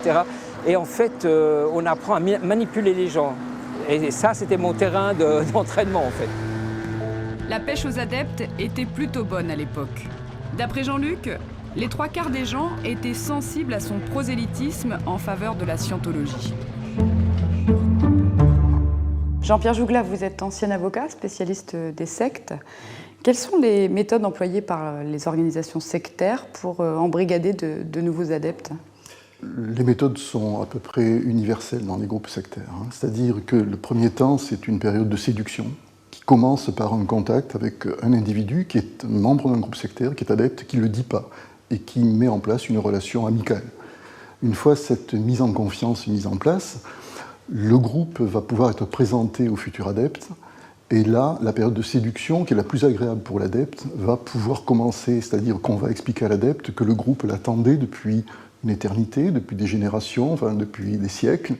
etc. Et en fait, on apprend à manipuler les gens. Et ça, c'était mon terrain d'entraînement, en fait. La pêche aux adeptes était plutôt bonne à l'époque. D'après Jean-Luc, les 3/4 des gens étaient sensibles à son prosélytisme en faveur de la scientologie. Jean-Pierre Jougla, vous êtes ancien avocat, spécialiste des sectes. Quelles sont les méthodes employées par les organisations sectaires pour embrigader de nouveaux adeptes ? Les méthodes sont à peu près universelles dans les groupes sectaires. C'est-à-dire que le premier temps, c'est une période de séduction qui commence par un contact avec un individu qui est membre d'un groupe sectaire, qui est adepte, qui ne le dit pas et qui met en place une relation amicale. Une fois cette mise en confiance mise en place, le groupe va pouvoir être présenté au futur adepte. Et là, la période de séduction, qui est la plus agréable pour l'adepte, va pouvoir commencer, c'est-à-dire qu'on va expliquer à l'adepte que le groupe l'attendait depuis une éternité, depuis des générations, enfin depuis des siècles.